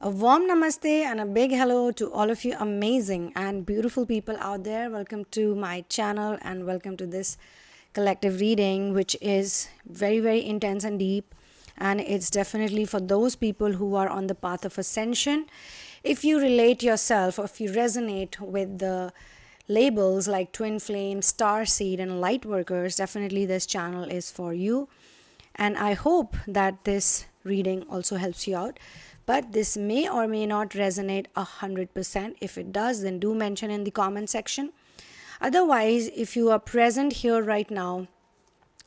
A warm namaste and a big hello to all of you amazing and beautiful people out there. Welcome to my channel and welcome to this collective reading, which is very, very intense and deep. And it's definitely for those people who are on the path of ascension. If you relate yourself or if you resonate with the labels like Twinflame, Starseed, and Light Workers, definitely this channel is for you. And I hope that this reading also helps you out. But this may or may not resonate 100%. If it does, then do mention in the comment section. Otherwise, if you are present here right now,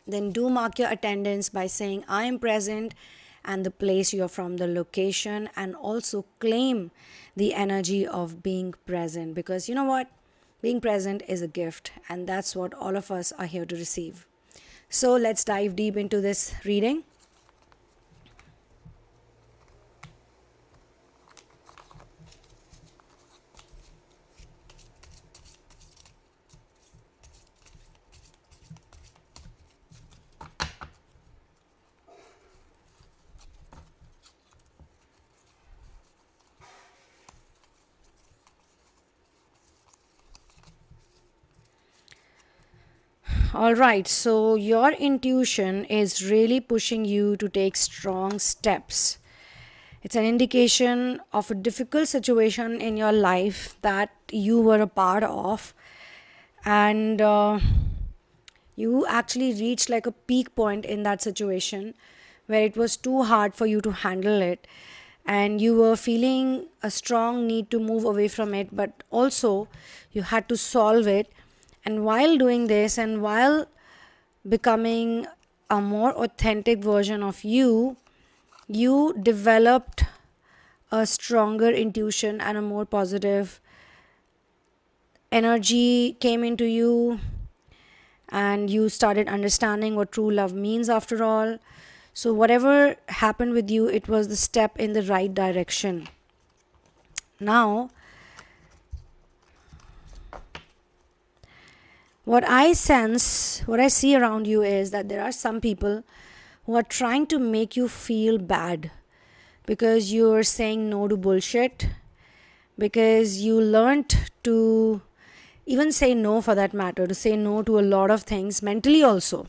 then do mark your attendance by saying I am present and the place you are from, the location, and also claim the energy of being present, because you know what? Being present is a gift, and that's what all of us are here to receive. So let's dive deep into this reading. All right, so your intuition is really pushing you to take strong steps. It's an indication of a difficult situation in your life that you were a part of, and you actually reached like a peak point in that situation where it was too hard for you to handle it, and you were feeling a strong need to move away from it, but also you had to solve it. And while doing this and while becoming a more authentic version of you, you developed a stronger intuition and a more positive energy came into you, and you started understanding what true love means after all. So whatever happened with you, it was the step in the right direction. Now, what I sense, what I see around you is that there are some people who are trying to make you feel bad because you're saying no to bullshit, because you learned to even say no, for that matter, to say no to a lot of things mentally also.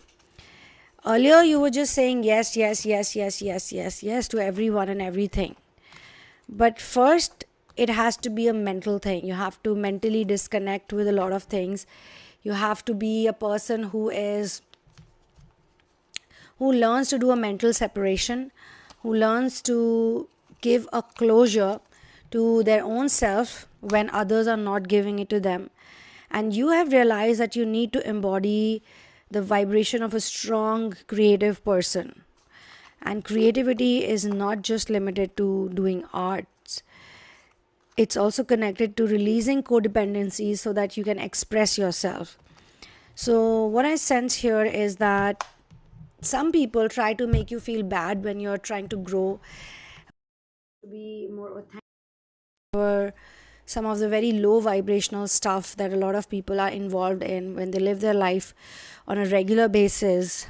Earlier, you were just saying yes, yes, yes, yes, yes, yes, yes to everyone and everything. But first, it has to be a mental thing. You have to mentally disconnect with a lot of things. You have to be a person who learns to do a mental separation, who learns to give a closure to their own self when others are not giving it to them. And you have realized that you need to embody the vibration of a strong, creative person. And creativity is not just limited to doing arts. It's also connected to releasing codependencies so that you can express yourself. So what I sense here is that some people try to make you feel bad when you're trying to grow, to be more authentic, or some of the very low vibrational stuff that a lot of people are involved in when they live their life on a regular basis.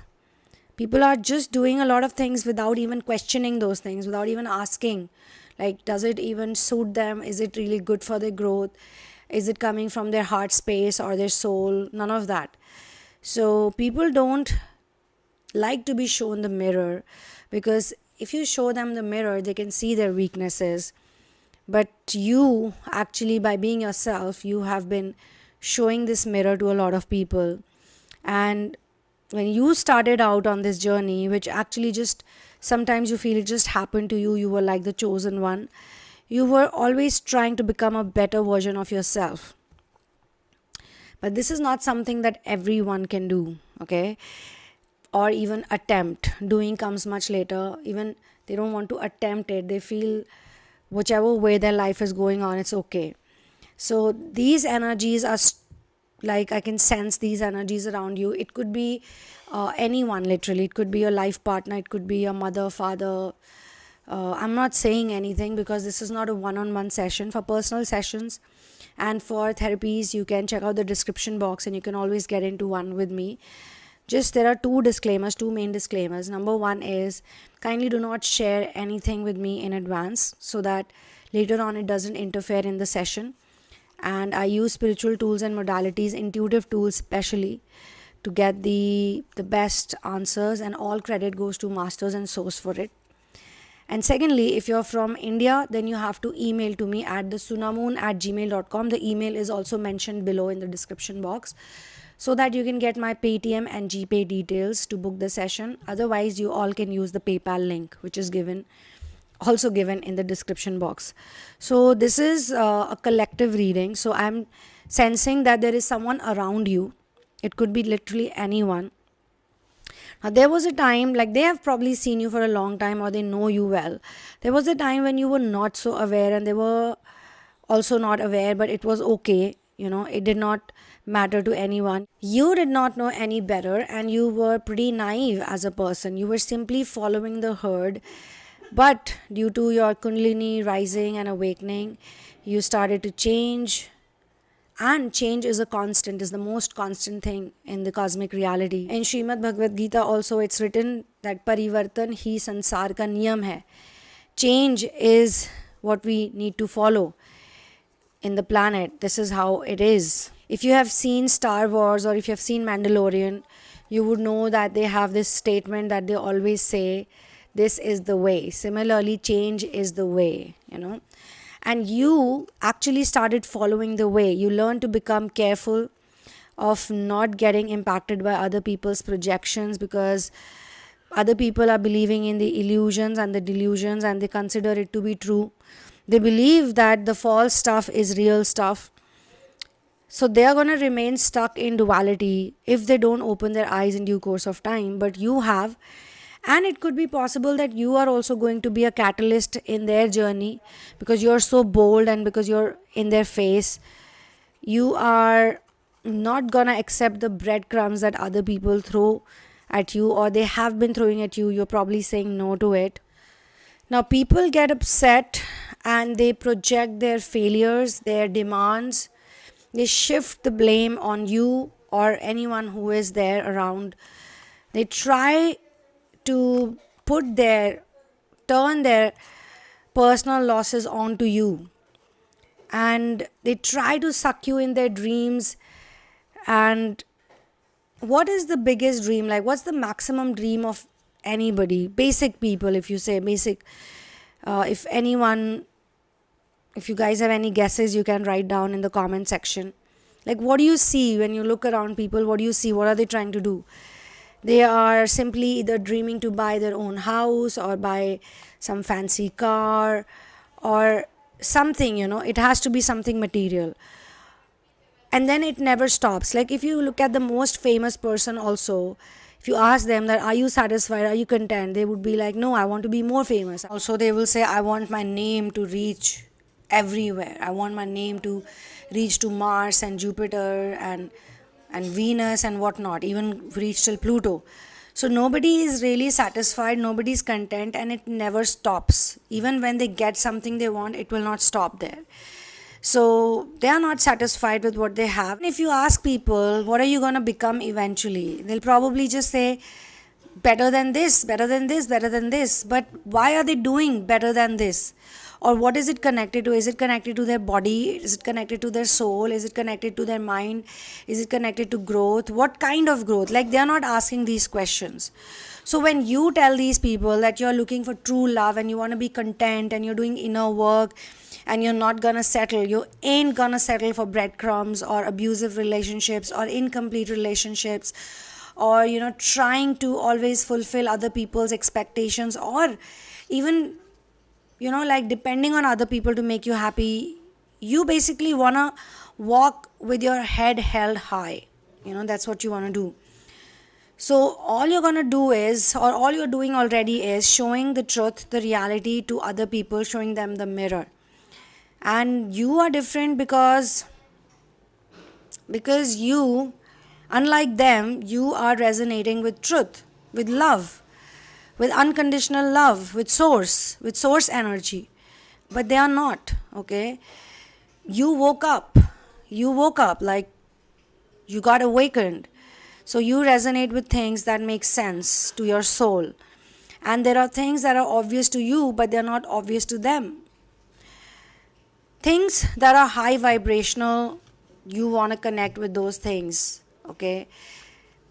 People are just doing a lot of things without even questioning those things, without even asking, like, does it even suit them? Is it really good for their growth? Is it coming from their heart space or their soul? None of that. So people don't like to be shown the mirror, because if you show them the mirror, they can see their weaknesses. But you actually, by being yourself, you have been showing this mirror to a lot of people. And when you started out on this journey, which actually just sometimes you feel it just happened to you, you were like the chosen one, you were always trying to become a better version of yourself. But this is not something that everyone can do, okay? Or even attempt. Doing comes much later. Even they don't want to attempt it. They feel whichever way their life is going on, it's okay. So these energies are like, I can sense these energies around you. It could be anyone, literally. It could be your life partner. It could be your mother, father. I'm not saying anything because this is not a one-on-one session. For personal sessions and for therapies, you can check out the description box and you can always get into one with me. Just there are two main disclaimers. Number one is, kindly do not share anything with me in advance so that later on it doesn't interfere in the session. And I use spiritual tools and modalities, intuitive tools especially, to get the best answers, and all credit goes to masters and source for it. And secondly, if you're from India, then you have to email to me at TheSunamoon@gmail.com. The email is also mentioned below in the description box, so that you can get my Paytm and GPay details to book the session. Otherwise, you all can use the PayPal link, which is also given in the description box. So this is a collective reading. So I'm sensing that there is someone around you. It could be literally anyone. Now, there was a time, like they have probably seen you for a long time, or they know you well. There was a time when you were not so aware, and they were also not aware, but it was okay. It did not matter to anyone. You did not know any better, and you were pretty naive as a person. You were simply following the herd. But due to your Kundalini rising and awakening, you started to change. And change is the most constant thing in the cosmic reality. In Srimad Bhagavad Gita also it's written that Parivartan hi sansar ka niyam hai. Change is what we need to follow in the planet. This is how it is. If you have seen Star Wars or if you have seen Mandalorian, you would know that they have this statement that they always say, this is the way. Similarly, change is the way, And you actually started following the way. You learned to become careful of not getting impacted by other people's projections, because other people are believing in the illusions and the delusions, and they consider it to be true. They believe that the false stuff is real stuff. So they are going to remain stuck in duality if they don't open their eyes in due course of time. But you have. And it could be possible that you are also going to be a catalyst in their journey, because you're so bold and because you're in their face. You are not going to accept the breadcrumbs that other people throw at you, or they have been throwing at you. You're probably saying no to it. Now, people get upset and they project their failures, their demands. They shift the blame on you or anyone who is there around. They try to turn their personal losses onto you, and they try to suck you in their dreams. And what is the biggest dream? Like, what's the maximum dream of anybody? Basic people, if you say basic, if you guys have any guesses, you can write down in the comment section. Like, what do you see when you look around people? What do you see? What are they trying to do? They are simply either dreaming to buy their own house or buy some fancy car or something, it has to be something material. And then it never stops. Like, if you look at the most famous person also, if you ask them that, are you satisfied? Are you content? They would be like, no, I want to be more famous. Also, they will say, I want my name to reach everywhere. I want my name to reach to Mars and Jupiter and Venus and whatnot, even reach till Pluto. So nobody is really satisfied, nobody is content, and it never stops. Even when they get something they want, it will not stop there. So they are not satisfied with what they have. If you ask people, what are you going to become eventually? They'll probably just say, better than this, better than this, better than this. But why are they doing better than this? Or what is it connected to? Is it connected to their body? Is it connected to their soul? Is it connected to their mind? Is it connected to growth? What kind of growth? Like, they are not asking these questions. So when you tell these people that you're looking for true love and you want to be content and you're doing inner work and you're not gonna settle, you ain't gonna settle for breadcrumbs or abusive relationships or incomplete relationships, or trying to always fulfill other people's expectations, or even like depending on other people to make you happy. You basically want to walk with your head held high. That's what you want to do. So all you're going to do is, or all you're doing already is, showing the truth, the reality to other people, showing them the mirror. And you are different because you, unlike them, you are resonating with truth, with love, with unconditional love, with source energy. But they are not, okay? You woke up like you got awakened. So you resonate with things that make sense to your soul. And there are things that are obvious to you, but they're not obvious to them. Things that are high vibrational, you want to connect with those things, okay?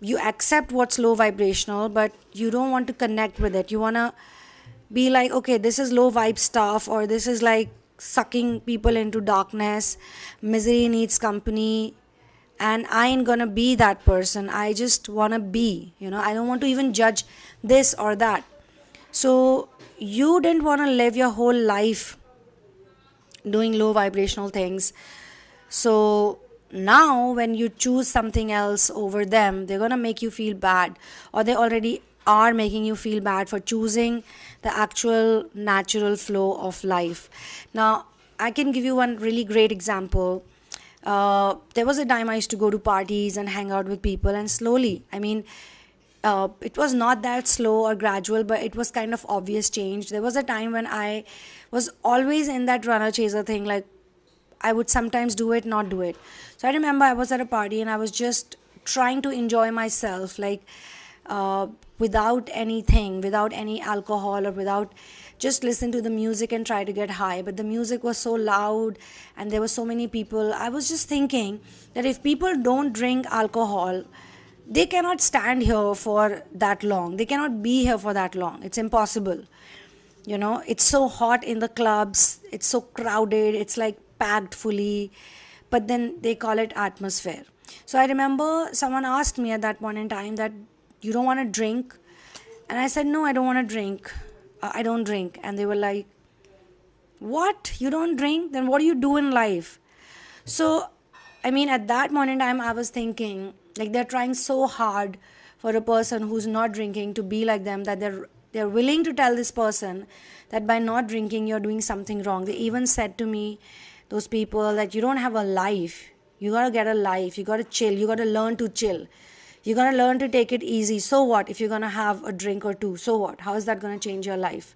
You accept what's low vibrational, but you don't want to connect with it. You want to be like, okay, this is low vibe stuff, or this is like sucking people into darkness, misery needs company, and I ain't gonna be that person. I just wanna be, I don't want to even judge this or that. So you didn't want to live your whole life doing low vibrational things. So now when you choose something else over them, they're gonna make you feel bad, or they already are making you feel bad for choosing the actual natural flow of life. Now I can give you one really great example. There was a time I used to go to parties and hang out with people, and slowly, it was not that slow or gradual, but it was kind of obvious change. There was a time when I was always in that runner chaser thing, like I would sometimes do it, not do it. So I remember I was at a party and I was just trying to enjoy myself, like without anything, without any alcohol, or without, just listen to the music and try to get high. But the music was so loud and there were so many people. I was just thinking that if people don't drink alcohol, they cannot stand here for that long. They cannot be here for that long. It's impossible. It's so hot in the clubs. It's so crowded. It's like packed fully. But then they call it atmosphere. So I remember someone asked me at that point in time that, you don't want to drink? And I said, no, I don't want to drink. I don't drink. And they were like, what? You don't drink? Then what do you do in life? So, at that moment in time, I was thinking, like, they're trying so hard for a person who's not drinking to be like them, that they're willing to tell this person that by not drinking, you're doing something wrong. They even said to me, those people, that you don't have a life. You got to get a life. You got to chill. You got to learn to chill. You're going to learn to take it easy. So what if you're going to have a drink or two? So what? How is that going to change your life?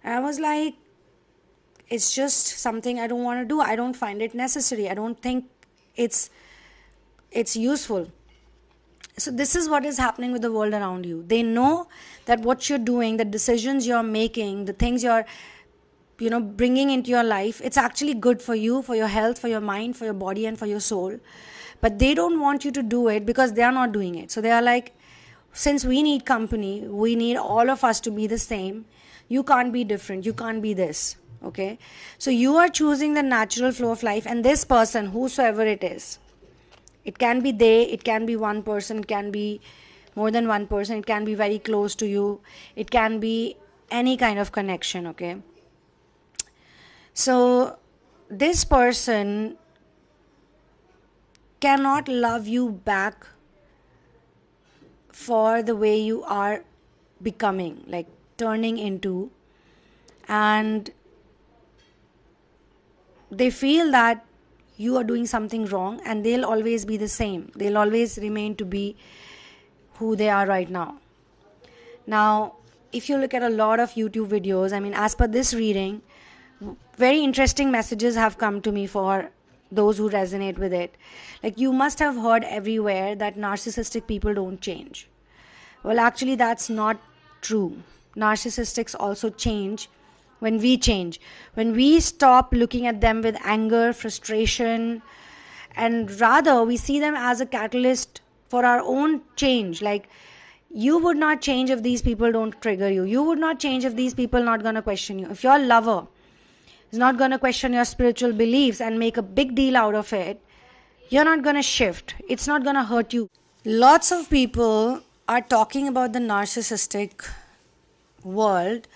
And I was like, it's just something I don't want to do. I don't find it necessary. I don't think it's useful. So this is what is happening with the world around you. They know that what you're doing, the decisions you're making, the things you're bringing into your life, it's actually good for you, for your health, for your mind, for your body, and for your soul. But they don't want you to do it because they are not doing it. So they are like, since we need company, we need all of us to be the same. You can't be different. You can't be this. Okay? So you are choosing the natural flow of life, and this person, whosoever it is, it can be they, it can be one person, it can be more than one person, it can be very close to you, it can be any kind of connection. Okay? So this person cannot love you back for the way you are becoming, like turning into, and they feel that you are doing something wrong, and they'll always be the same. They'll always remain to be who they are right now. Now, if you look at a lot of YouTube videos, as per this reading, very interesting messages have come to me for those who resonate with it. Like, you must have heard everywhere that narcissistic people don't change. Well, actually, that's not true. Narcissists also change when we change. When we stop looking at them with anger, frustration, and rather we see them as a catalyst for our own change. Like, you would not change if these people don't trigger you. You would not change if these people not going to question you. If your lover is not going to question your spiritual beliefs and make a big deal out of it, you're not going to shift. It's not going to hurt you. Lots of people are talking about the narcissistic world.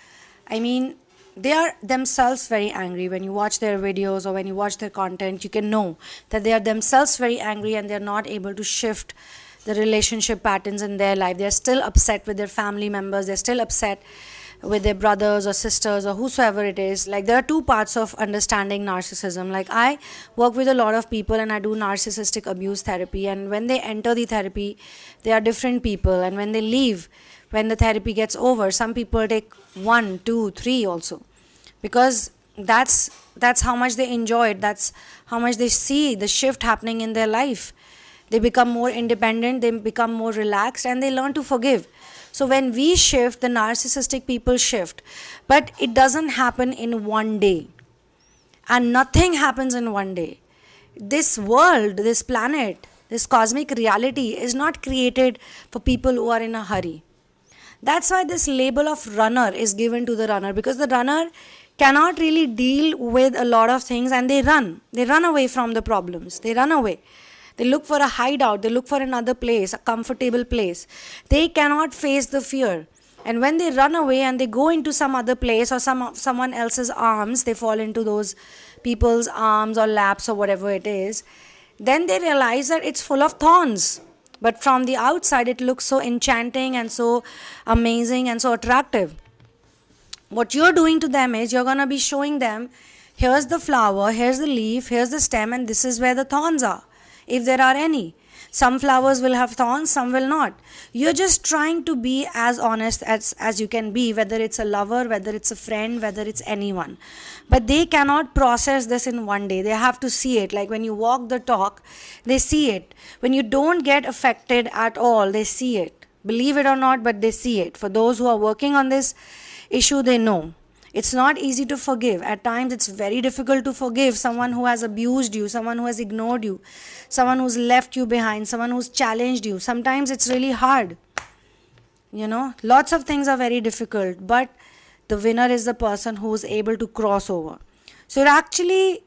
They are themselves very angry. When you watch their videos or when you watch their content, you can know that they are themselves very angry and they're not able to shift the relationship patterns in their life. They're still upset with their family members. They're still upset with their brothers or sisters or whosoever it is. Like, there are two parts of understanding narcissism. Like, I work with a lot of people and I do narcissistic abuse therapy, and when they enter the therapy, they are different people, and when they leave, when the therapy gets over, some people take 1, 2, 3 also, because that's how much they enjoy it. That's how much they see the shift happening in their life. They become more independent, they become more relaxed, and they learn to forgive. So when we shift, the narcissistic people shift. But it doesn't happen in one day. And nothing happens in one day. This world, this planet, this cosmic reality is not created for people who are in a hurry. That's why this label of runner is given to the runner, because the runner cannot really deal with a lot of things, and they run. They run away from the problems. They run away. They look for a hideout. They look for another place, a comfortable place. They cannot face the fear. And when they run away and they go into some other place or someone else's arms, they fall into those people's arms or laps or whatever it is, then they realize that it's full of thorns. But from the outside, it looks so enchanting and so amazing and so attractive. What you're doing to them is you're going to be showing them, here's the flower, here's the leaf, here's the stem, and this is where the thorns are, if there are any. Some flowers will have thorns, some will not. You're just trying to be as honest as you can be, whether it's a lover, whether it's a friend, whether it's anyone. But they cannot process this in one day. They have to see it. Like when you walk the talk, they see it. When you don't get affected at all, they see it. Believe it or not, but they see it. For those who are working on this issue, they know. It's not easy to forgive. At times, it's very difficult to forgive someone who has abused you, someone who has ignored you, someone who's left you behind, someone who's challenged you. Sometimes it's really hard. Lots of things are very difficult, but the winner is the person who is able to cross over. So you're actually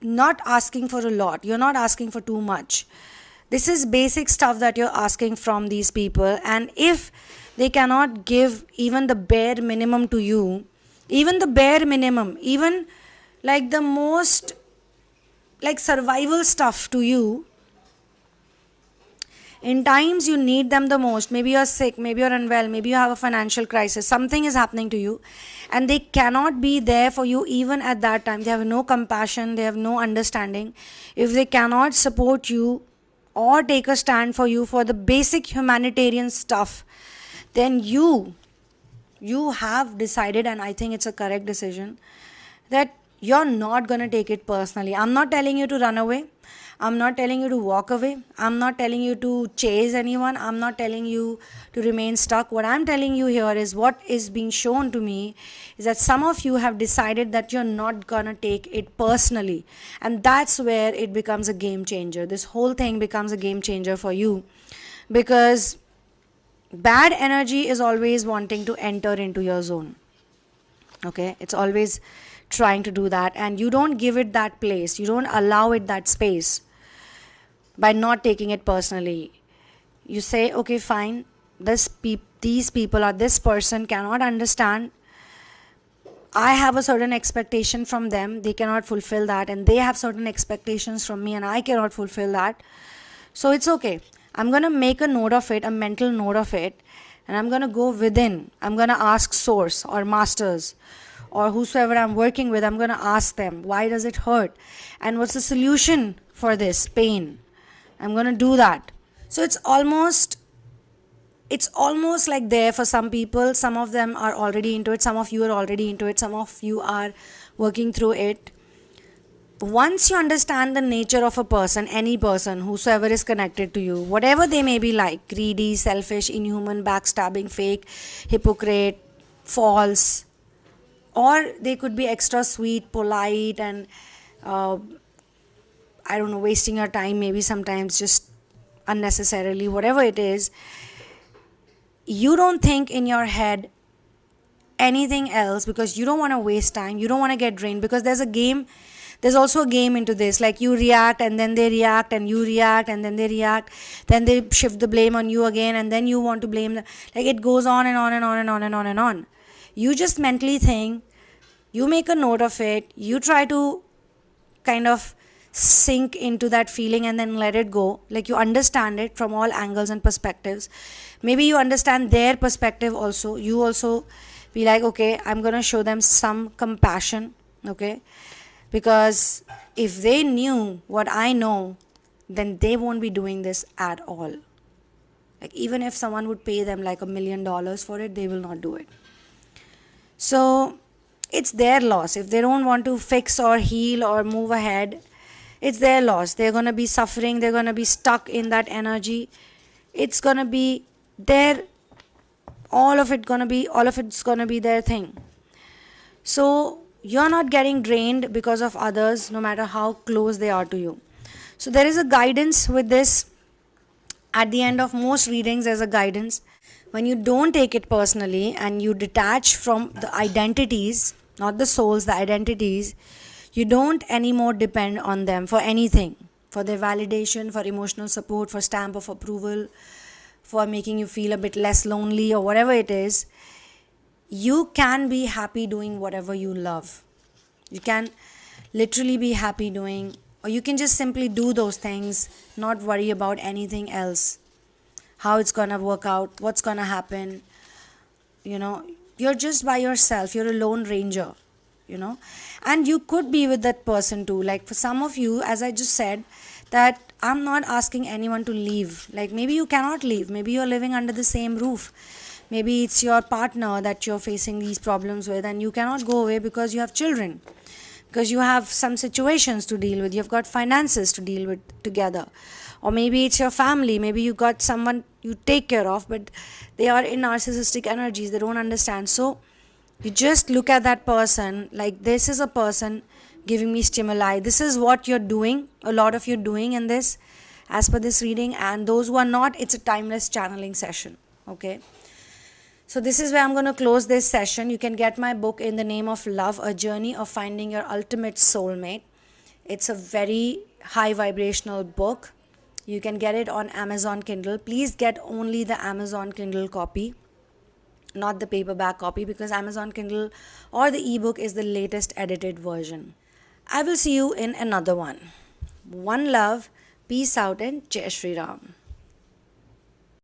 not asking for a lot. You're not asking for too much. This is basic stuff that you're asking from these people. And if they cannot give even the bare minimum to you, even the bare minimum, even like the most like survival stuff to you, in times you need them the most, maybe you're sick, maybe you're unwell, maybe you have a financial crisis, something is happening to you, and they cannot be there for you even at that time. They have no compassion, they have no understanding. If they cannot support you or take a stand for you for the basic humanitarian stuff, then you have decided, and I think it's a correct decision, that you're not going to take it personally. I'm not telling you to run away. I'm not telling you to walk away. I'm not telling you to chase anyone. I'm not telling you to remain stuck. What I'm telling you here is what is being shown to me is that some of you have decided that you're not going to take it personally. And that's where it becomes a game changer. This whole thing becomes a game changer for you, because bad energy is always wanting to enter into your zone. Okay? It's always trying to do that, and you don't give it that place. You don't allow it that space by not taking it personally. You say, okay, fine, these people or this person cannot understand. I have a certain expectation from them. They cannot fulfill that, and they have certain expectations from me, and I cannot fulfill that. So it's okay. I'm going to make a note of it, a mental note of it, and I'm going to go within. I'm going to ask source or masters or whosoever I'm working with. I'm going to ask them, why does it hurt? And what's the solution for this pain? I'm going to do that. So it's almost like there for some people. Some of them are already into it. Some of you are already into it. Some of you are working through it. Once you understand the nature of a person, any person, whosoever is connected to you, whatever they may be like, greedy, selfish, inhuman, backstabbing, fake, hypocrite, false, or they could be extra sweet, polite, and wasting your time maybe sometimes just unnecessarily, whatever it is, you don't think in your head anything else because you don't want to waste time, you don't want to get drained, because there's also a game into this. Like you react and then they react, and you react and then they react, then they shift the blame on you again, and then you want to blame them. Like it goes on and on and on and on and on and on. You just mentally think, you make a note of it, you try to kind of sink into that feeling and then let it go. Like you understand it from all angles and perspectives. Maybe you understand their perspective also. You also be like, okay, I'm going to show them some compassion, okay? Because if they knew what I know, then they won't be doing this at all. Like even if someone would pay them like $1 million for it, they will not do it. So it's their loss. If they don't want to fix or heal or move ahead, it's their loss. They're going to be suffering, they're going to be stuck in that energy. It's going to be their, all of it's going to be their thing. So you're not getting drained because of others, no matter how close they are to you. So there is a guidance with this. At the end of most readings, there's a guidance. When you don't take it personally and you detach from the identities, not the souls, the identities, you don't anymore depend on them for anything, for their validation, for emotional support, for stamp of approval, for making you feel a bit less lonely or whatever it is. You can be happy doing whatever you love. You can literally be happy doing, or you can just simply do those things, not worry about anything else. How it's gonna work out, what's gonna happen. You're just by yourself, you're a lone ranger, and you could be with that person too. Like for some of you, as I just said, that I'm not asking anyone to leave. Like maybe you cannot leave, maybe you're living under the same roof, maybe it's your partner that you're facing these problems with, and you cannot go away because you have children, because you have some situations to deal with, you've got finances to deal with together. Or maybe it's your family, maybe you got someone you take care of, but they are in narcissistic energies, they don't understand. So you just look at that person like, this is a person giving me stimuli, this is what you're doing, a lot of you doing in this, as per this reading. And those who are not, it's a timeless channeling session. Okay, so this is where I'm going to close this session. You can get my book, In the Name of Love, A Journey of Finding Your Ultimate Soulmate. It's a very high vibrational book. You can get it on Amazon Kindle. Please get only the Amazon Kindle copy, not the paperback copy, because Amazon Kindle or the ebook is the latest edited version. I will see you in another one. One love, peace out, and Jai Shri Ram.